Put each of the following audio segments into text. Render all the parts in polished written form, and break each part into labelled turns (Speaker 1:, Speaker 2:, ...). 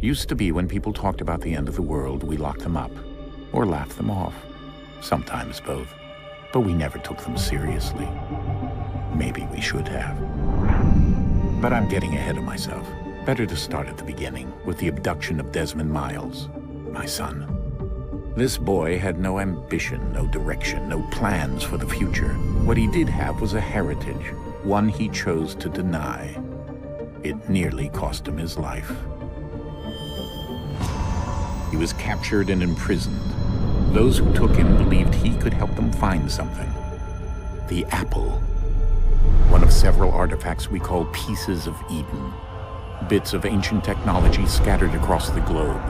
Speaker 1: Used to be when people talked about the end of the world, we locked them up, or laughed them off. Sometimes both. But we never took them seriously. Maybe we should have. But I'm getting ahead of myself. Better to start at the beginning, with the abduction of Desmond Miles, my son. This boy had no ambition, no direction, no plans for the future. What he did have was a heritage, one he chose to deny. It nearly cost him his life. He was captured and imprisoned. Those who took him believed he could help them find something. The apple. One of several artifacts we call pieces of Eden. Bits of ancient technology scattered across the globe.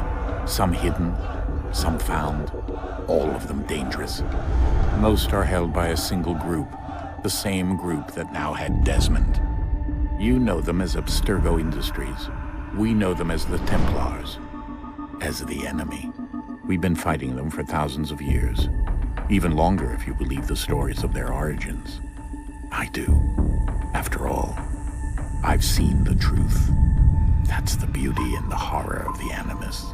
Speaker 1: Some hidden, some found, all of them dangerous. Most are held by a single group, the same group that now had Desmond. You know them as Abstergo Industries. We know them as the Templars. As the enemy. We've been fighting them for thousands of years. Even longer if you believe the stories of their origins. I do. After all, I've seen the truth. That's the beauty and the horror of the Animus.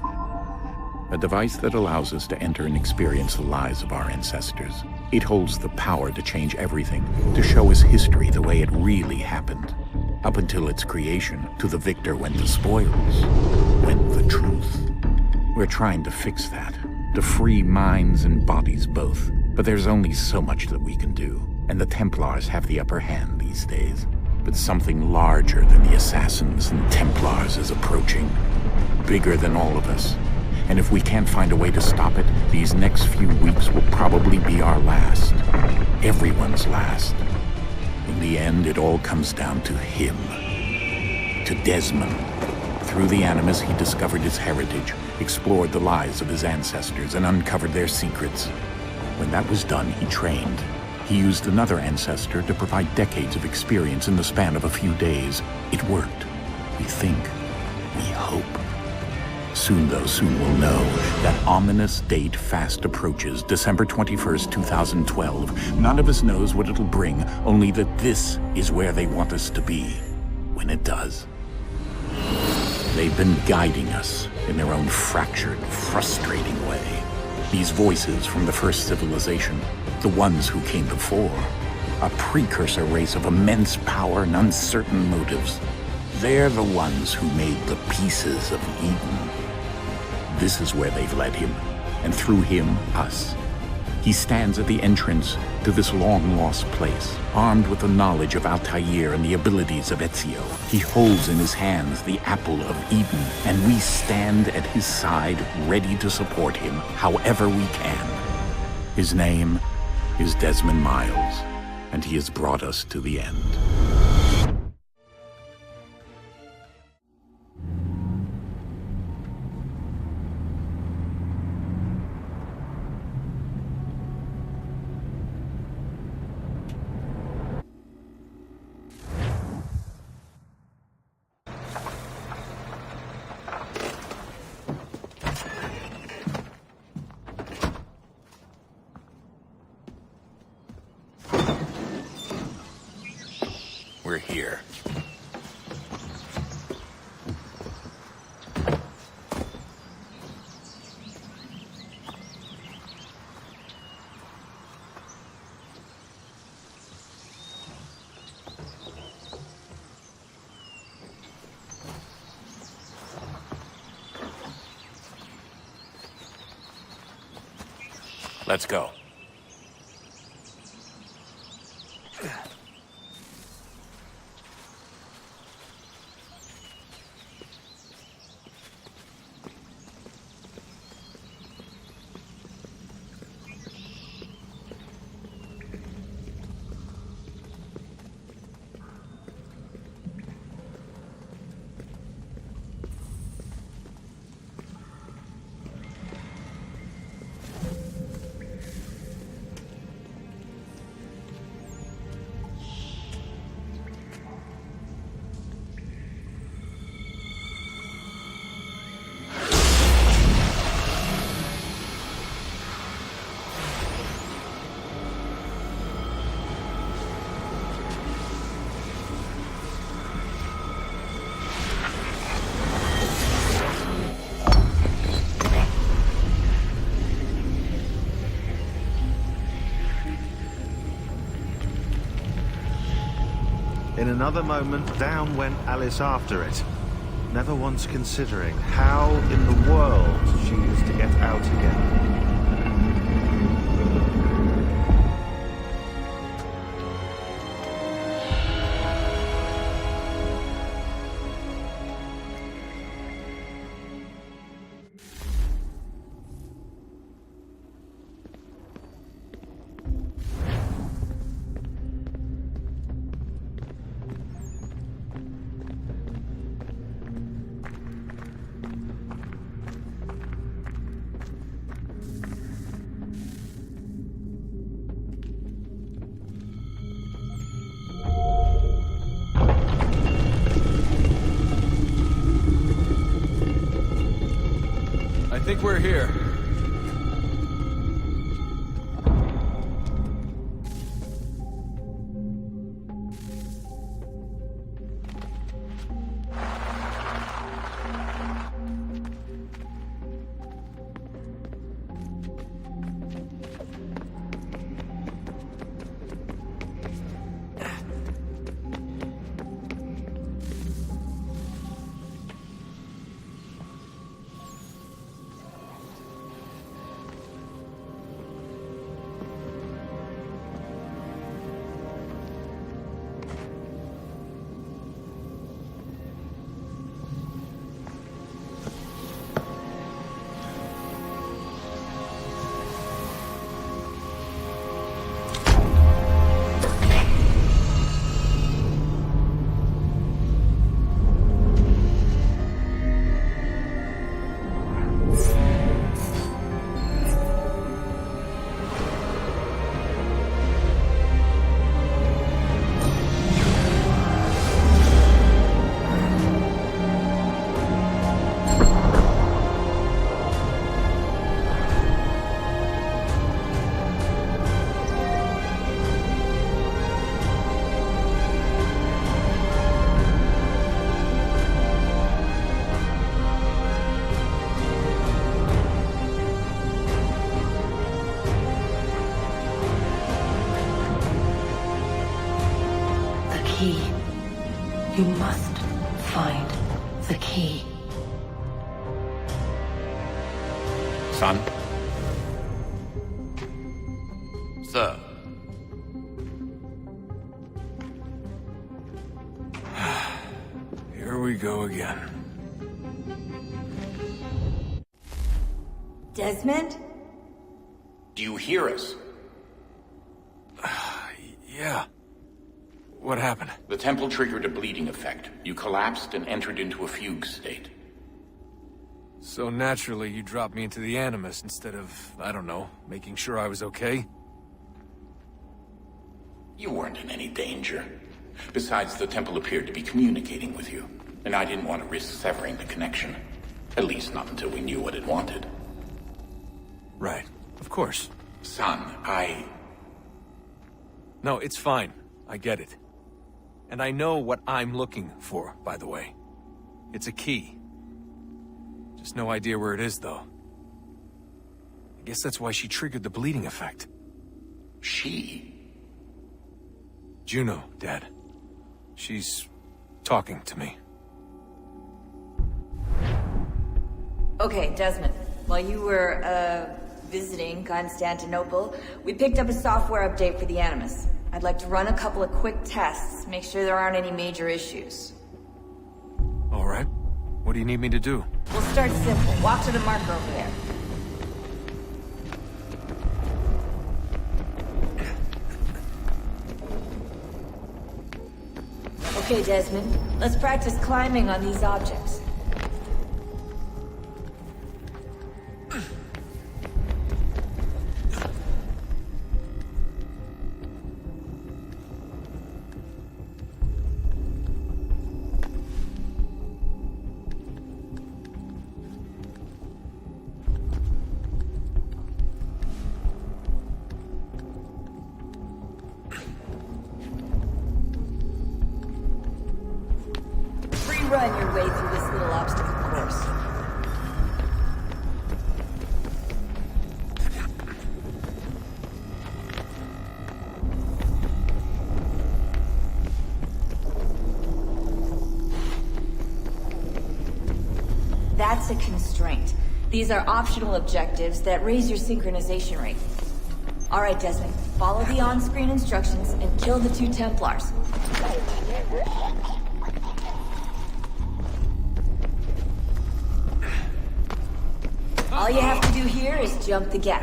Speaker 1: A device that allows us to enter and experience the lives of our ancestors. It holds the power to change everything, to show us history the way it really happened. Up until its creation, to the victor went the spoils, went the truth. We're trying to fix that, to free minds and bodies both. But there's only so much that we can do, and the Templars have the upper hand these days. But something larger than the Assassins and Templars is approaching, bigger than all of us. And if we can't find a way to stop it, these next few weeks will probably be our last. Everyone's last. In the end, it all comes down to him. To Desmond. Through the Animus, he discovered his heritage, explored the lives of his ancestors, and uncovered their secrets. When that was done, he trained. He used another ancestor to provide decades of experience in the span of a few days. It worked. We think. We hope. Soon, though, soon we'll know. That ominous date fast approaches, December 21st, 2012. None of us knows what it'll bring, only that this is where they want us to be, when it does. They've been guiding us in their own fractured, frustrating way. These voices from the first civilization, the ones who came before, a precursor race of immense power and uncertain motives. They're the ones who made the pieces of Eden. This is where they've led him, and through him, us. He stands at the entrance to this long-lost place, armed with the knowledge of Altair and the abilities of Ezio. He holds in his hands the apple of Eden, and we stand at his side, ready to support him however we can. His name is Desmond Miles, and he has brought us to the end. We're here. Let's go.
Speaker 2: another moment, down went Alice after it, never once considering how in the world she is to get out again.
Speaker 3: I think we're here.
Speaker 4: You must find the key.
Speaker 1: Son?
Speaker 5: Sir.
Speaker 3: Here we go again.
Speaker 4: Desmond?
Speaker 1: Do you hear us?
Speaker 3: Yeah. What happened?
Speaker 1: The temple triggered a bleeding effect. You collapsed and entered into a fugue state.
Speaker 3: So naturally, you dropped me into the Animus instead of, I don't know, making sure I was okay?
Speaker 1: You weren't in any danger. Besides, the temple appeared to be communicating with you, and I didn't want to risk severing the connection. At least not until we knew what it wanted.
Speaker 3: Right. Of course.
Speaker 1: Son,
Speaker 3: No, it's fine. I get it. And I know what I'm looking for, by the way. It's a key. Just no idea where it is, though. I guess that's why she triggered the bleeding effect.
Speaker 1: She?
Speaker 3: Juno, Dad. She's talking to me.
Speaker 6: Okay, Desmond. While you were, visiting Constantinople, we picked up a software update for the Animus. I'd like to run a couple of quick tests, make sure there aren't any major issues.
Speaker 3: All right. What do you need me to do?
Speaker 6: We'll start simple. Walk to the marker over there. Okay, Desmond. Let's practice climbing on these objects. Run your way through this little obstacle course. That's a constraint. These are optional objectives that raise your synchronization rate. All right, Desmond. Follow the on-screen instructions and kill the 2 Templars. All you have to do here is jump the gap.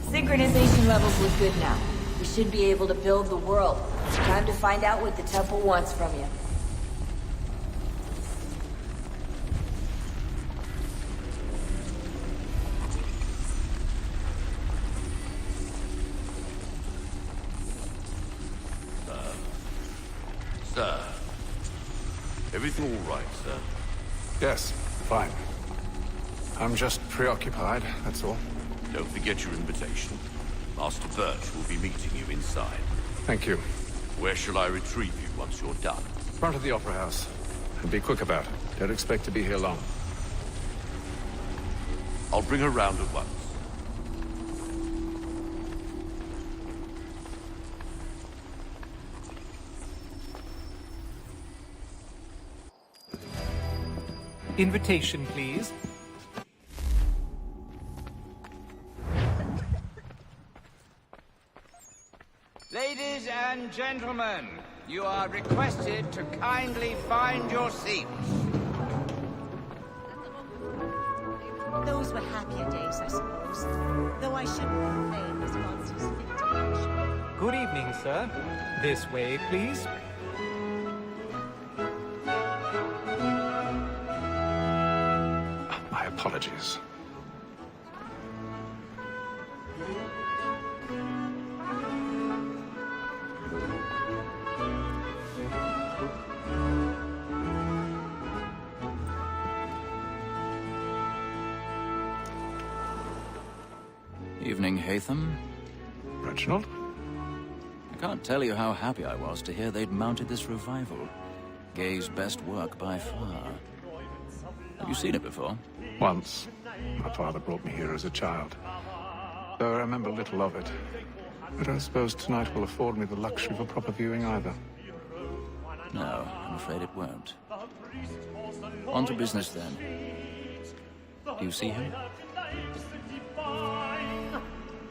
Speaker 6: Synchronization levels look good now. We should be able to build the world. Time to find out what the temple wants from you.
Speaker 5: Sir. Everything all right, sir?
Speaker 7: Yes, fine. I'm just preoccupied, that's all.
Speaker 5: Don't forget your invitation. Master Birch will be meeting you inside.
Speaker 7: Thank you.
Speaker 5: Where shall I retrieve you once you're done?
Speaker 7: Front of the Opera House. And be quick about it. Don't expect to be here long.
Speaker 5: I'll bring her round at once.
Speaker 8: Invitation, please.
Speaker 9: Ladies and gentlemen, you are requested to kindly find your seats.
Speaker 10: Those were happier days, I suppose. Though I shouldn't complain as Monty's invitation.
Speaker 8: Good evening, sir. This way, please.
Speaker 7: My apologies.
Speaker 11: Evening, Haytham.
Speaker 7: Reginald?
Speaker 11: I can't tell you how happy I was to hear they'd mounted this revival. Gay's best work by far. Have you seen it before?
Speaker 7: Once. My father brought me here as a child. Though I remember little of it. I don't suppose tonight will afford me the luxury of a proper viewing either.
Speaker 11: No, I'm afraid it won't. On to business then. Do you see him?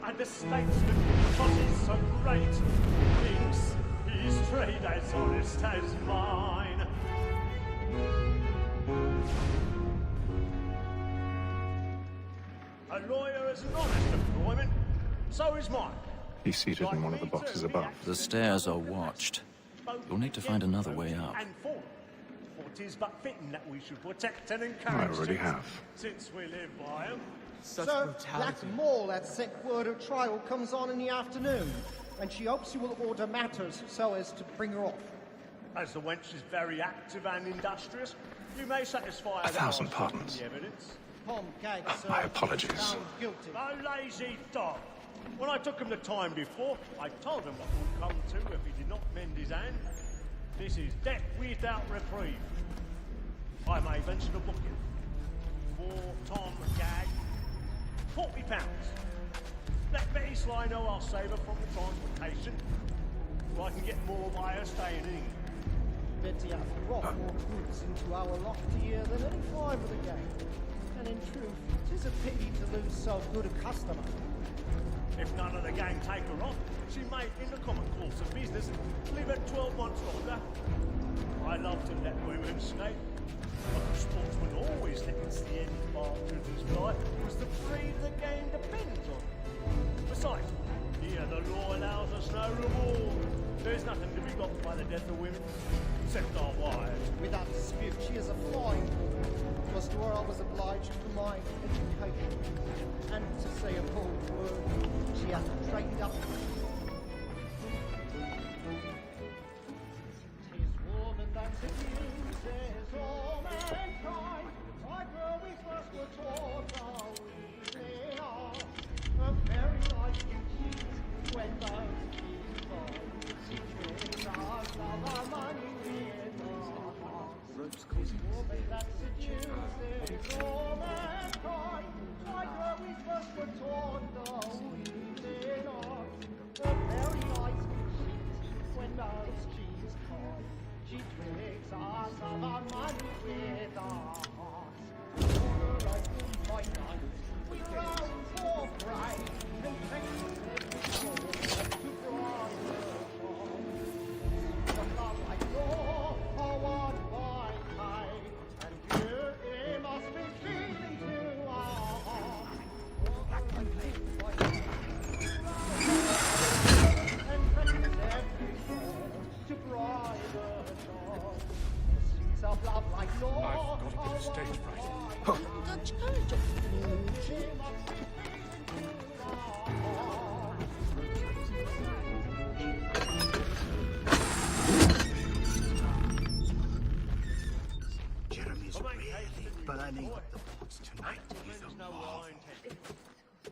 Speaker 12: And the statesman, because he's so great, thinks his trade as honest as mine. A lawyer is an honest employment, so is mine.
Speaker 7: He's seated in one of the boxes above.
Speaker 11: The stairs are watched. You'll need to find another way up.
Speaker 12: And for it is but fitting that we should protect and
Speaker 7: I
Speaker 12: encourage
Speaker 7: already
Speaker 12: them,
Speaker 7: have.
Speaker 12: since we live by them.
Speaker 13: Sir, that Maul had sent word her trial comes on in the afternoon, and she hopes you will order matters so as to bring her off.
Speaker 12: As the wench is very active and industrious, you may satisfy her.
Speaker 7: 1,000 pardons.
Speaker 12: The evidence.
Speaker 13: Tom Gag, sir,
Speaker 7: My apologies.
Speaker 13: found guilty.
Speaker 12: A lazy dog. When I took him the time before, I told him what would come to if he did not mend his hand. This is death without reprieve. I may venture to book him. For Tom Gag, £40. Let Betty Sly know I'll save her from the transportation, so I can get more by her staying in.
Speaker 13: Betty hath brought more goods into our loft here than any 5 of the gang. And in truth, 'tis a pity to lose so good a customer.
Speaker 12: If none of the gang take her on, she may, in the common course of business, live at 12 months longer. I love to let women snake. But the sportsman always thinks the end partridge's fly was the breed the game depends on. Besides, here the law allows us no reward. There's nothing to be got by the death of women, except our wives.
Speaker 13: Without dispute, she is a fine. Because to her I was obliged to my education. And to say a cold word, she hath trained up.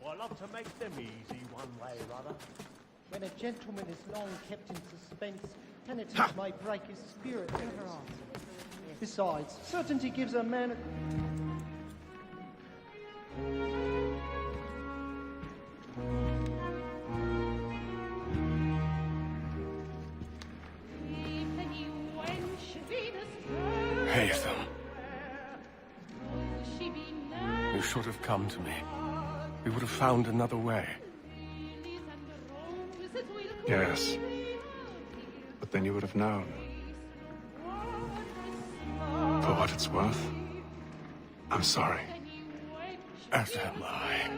Speaker 12: I love to make them easy one way or other.
Speaker 13: When a gentleman is long kept in suspense, penitence may break his spirit. Besides, certainty gives a man a...
Speaker 14: Haytham. You should have come to me. We would have found another way.
Speaker 7: Yes. But then you would have known. For what it's worth, I'm sorry.
Speaker 14: As am I.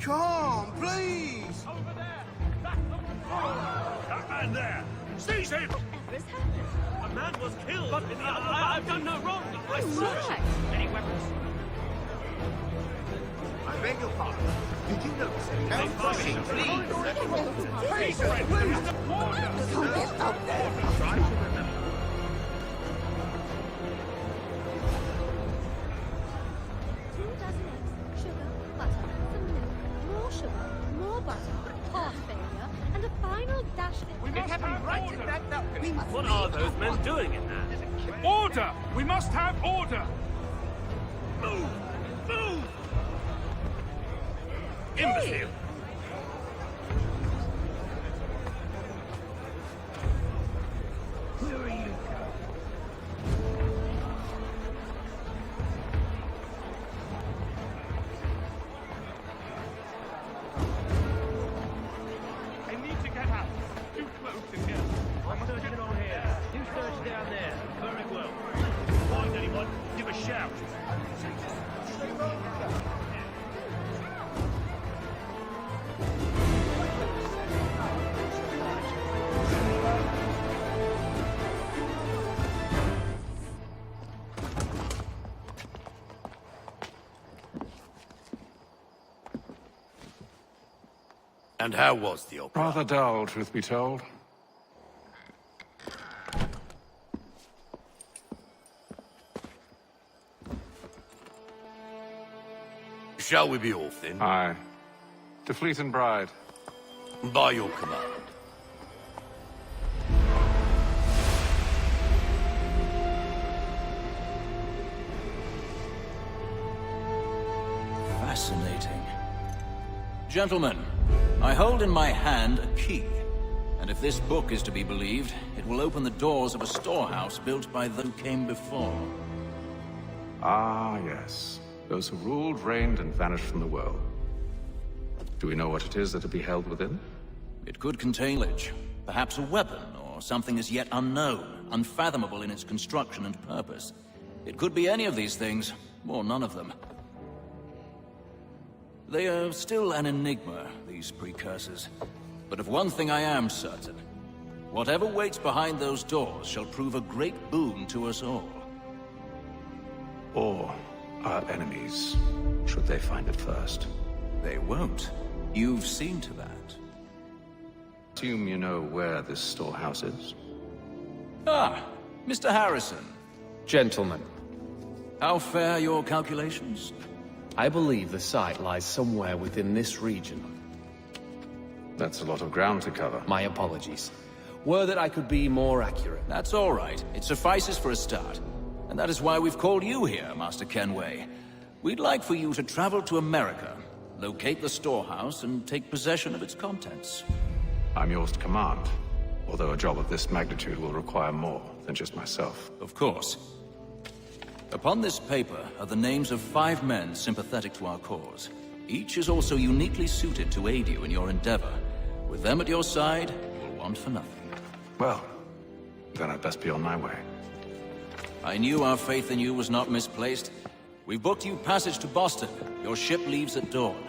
Speaker 15: Come, please!
Speaker 12: Over there! Back the That man there! Seize him!
Speaker 10: Whatever's happened?
Speaker 12: A man was killed! But I've done no wrong! I searched! Any weapons?
Speaker 15: I beg your pardon. Did you notice any?
Speaker 12: Please!
Speaker 15: Try to remember.
Speaker 12: What are those men doing in there?
Speaker 14: Order! We must have order!
Speaker 12: Move! Move! Imbecile!
Speaker 15: Where are you?
Speaker 12: I need to get out. Too close in here. I'm searching on here. You search down there. Very well. Find anyone, give a shout.
Speaker 5: And how was the opera?
Speaker 7: Rather dull, truth be told.
Speaker 5: Shall we be off then?
Speaker 7: Aye. To Fleet and Bride.
Speaker 5: By your command.
Speaker 11: Fascinating. Gentlemen, I hold in my hand a key. And if this book is to be believed, it will open the doors of a storehouse built by those who came before.
Speaker 7: Ah, yes. Those who ruled, reigned, and vanished from the world. Do we know what it is that will be held within?
Speaker 11: It could contain knowledge, perhaps a weapon, or something as yet unknown, unfathomable in its construction and purpose. It could be any of these things, or none of them. They are still an enigma, these precursors. But of one thing I am certain. Whatever waits behind those doors shall prove a great boon to us all.
Speaker 7: Or our enemies, should they find it first.
Speaker 11: They won't. You've seen to that.
Speaker 7: Assume you know where this storehouse is?
Speaker 11: Ah, Mr. Harrison.
Speaker 16: Gentlemen.
Speaker 11: How fare your calculations?
Speaker 16: I believe the site lies somewhere within this region.
Speaker 7: That's a lot of ground to cover.
Speaker 16: My apologies. Were that I could be more accurate.
Speaker 11: That's all right. It suffices for a start. And that is why we've called you here, Master Kenway. We'd like for you to travel to America, locate the storehouse, and take possession of its contents.
Speaker 7: I'm yours to command, although a job of this magnitude will require more than just myself.
Speaker 11: Of course. Upon this paper are the names of 5 men sympathetic to our cause. Each is also uniquely suited to aid you in your endeavor. With them at your side, you'll want for nothing.
Speaker 7: Well, then I'd best be on my way.
Speaker 11: I knew our faith in you was not misplaced. We've booked you passage to Boston. Your ship leaves at dawn.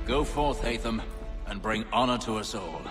Speaker 11: Go forth, Hatham, and bring honor to us all.